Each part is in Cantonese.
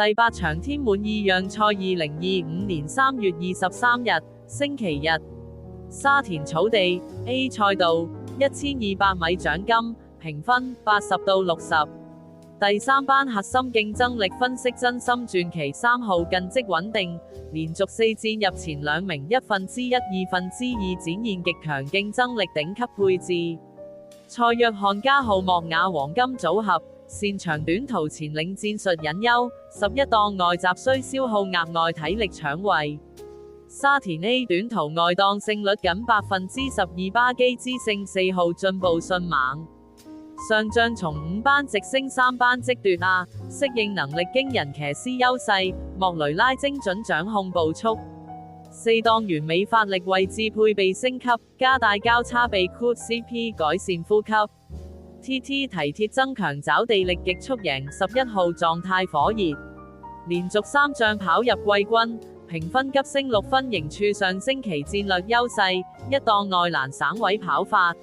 第8場天滿意讓賽2025年3月23日，星期日，沙田草地 A 賽道1200米獎金，評分80到60。第3班核心競爭力分析真心傳奇3號近績穩定，連續4戰入前2名1/1、2/2，展現極強競爭力頂級配置。蔡約翰加號莫雅黃金組合，擅長短途前領戰術隱憂，11檔外閘需消耗額外體力搶位。沙田 A 短途外檔勝率僅12%，巴基之星4號進步迅猛，上將從5班直升3班即奪亞，適應能力驚人騎師優勢，莫雷拉精準掌控步速。4檔完美發力位置配備升級，加大交叉臂 Cool CP 改善呼吸。TT 提鐵增強抓地力極速贏11號狀態火熱，連續3仗跑入季軍，評分急升6分，仍處上星期戰略優勢。1檔內欄省位跑法，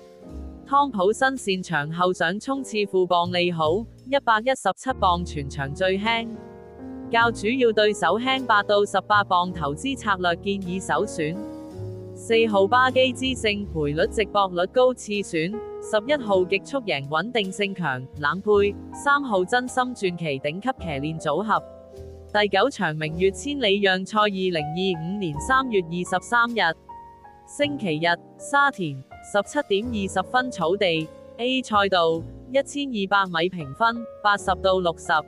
湯普森擅長後上衝刺負磅利好，117磅全場最輕。較主要對手輕8到18磅，投資策略建議首選。4號巴基之星賠率值博率高次選，11號極速贏穩定性強冷配，3號真心傳奇頂級騎練組合。第9場明月千里讓賽2025年3月23日，星期日，沙田17點20分草地 A 賽道1200米評分80到60。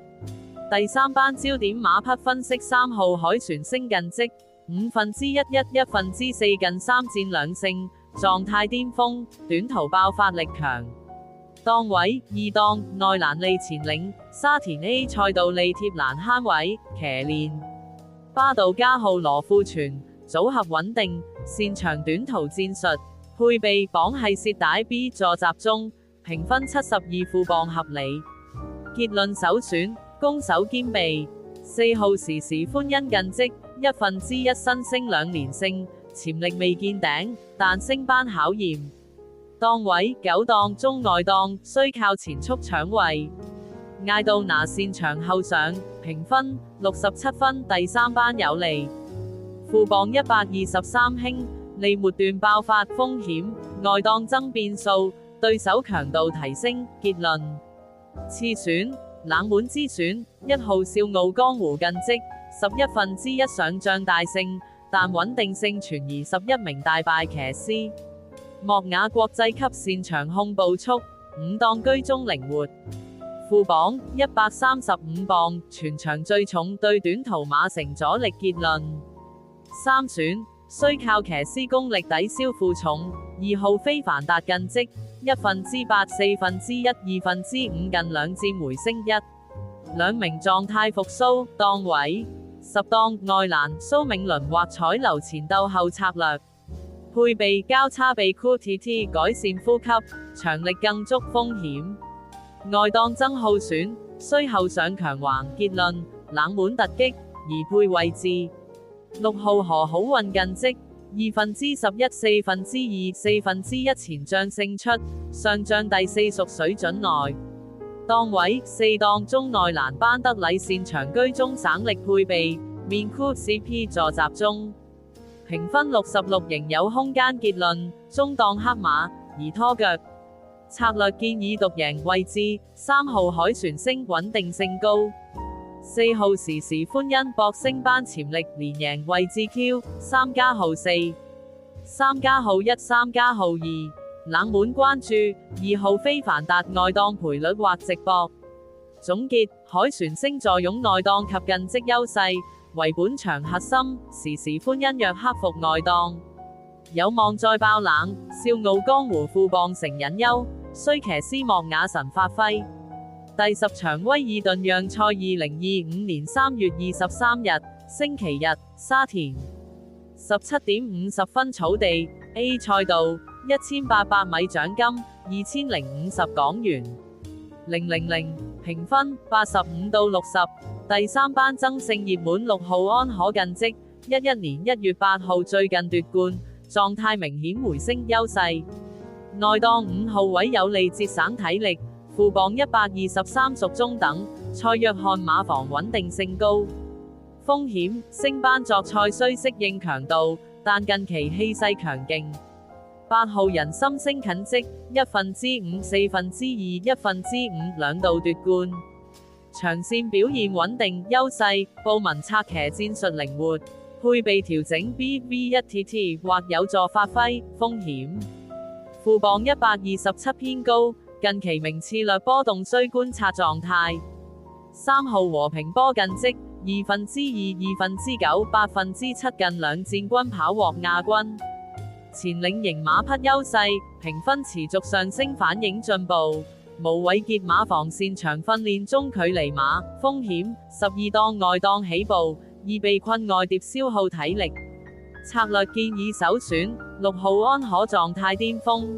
第3班焦點馬匹分析3號海船星近績5/1、1/4近3戰2勝，狀態巔峰，短途爆發力強。檔位2檔內欄利前領，沙田 A 賽道利貼欄慳位騎練。巴道加號羅富全組合穩定，擅長短途戰術，配備綁繫涉帶 B 座集中，評分72負磅合理。結論首選攻守兼備。4號時時歡欣近績1/1新星2連勝，潛力未見頂，但升班考驗。檔位9檔中外檔需靠前速搶位。艾道拿擅長後上，評分67分，第3班有利。負磅123輕，利末段爆發風險，外檔增變數，對手強度提升。結論次選冷門之選1號笑傲江湖近績11/1上將大勝，但穩定性存疑11名大敗騎師。莫雅國際級擅長控步速，5檔居中靈活。負磅135磅，全場最重，對短途馬成阻力。結論3選需靠騎師功力抵消負重。2號非凡達近績1/8、4/1、2/5近2戰回升1，2名狀態復甦。檔位10檔外欄蘇銘倫或彩流前鬥後策略，配備交叉臂 Cool TT 改善呼吸，長力更足風險。外檔曾浩選需後上強橫。結論冷門突擊宜配位置。6號何好運近績2/11、4/2、4/1前將勝出，上將第4屬水準內。檔位4檔中內欄班德禮擅長居中省力配備，面 Cool CP 座集中，評分66，仍有空間。結論中檔黑馬宜拖腳，策略建議獨贏位置。3號海船星穩定性高，4號時時歡欣博升班潛力連贏位置 Q 3加號4、3加號1、3加號2。冷門關注2號非凡達外檔賠率或直博。總結海船星坐擁內檔及近績優勢，為本場核心，時時歡欣若克服外檔，有望再爆冷。笑傲江湖負磅成隱憂，需騎師莫雅神發揮。第10場威爾頓讓賽2025年3月23日，星期日，沙田17點50分草地 A 賽道1800米獎金2050港元000，評分85到60。第3班爭勝熱門6號安可近績11年1月8號最近奪冠，狀態明顯回升優勢。內檔5號位有利節省體力，負磅123屬中等，蔡約翰馬房穩定性高，風險升班作賽需適應強度，但近期氣勢強勁。8號人心升近績5/5、2/4、1/5兩度奪冠，長線表現穩定優勢，布文策騎戰術靈活，配備調整 BV1TT 或有助發揮，風險負磅127偏高，近期名次略波動需觀察狀態。3號和平波近績2/2、2/9、8/7近兩戰均跑獲亞軍，前領型馬匹優勢，評分持續上升反映進步。無偉傑馬房擅長訓練中距離馬，風險12檔外檔起步，易被困外碟消耗體力。策略建議首選6號安可狀態巔峰。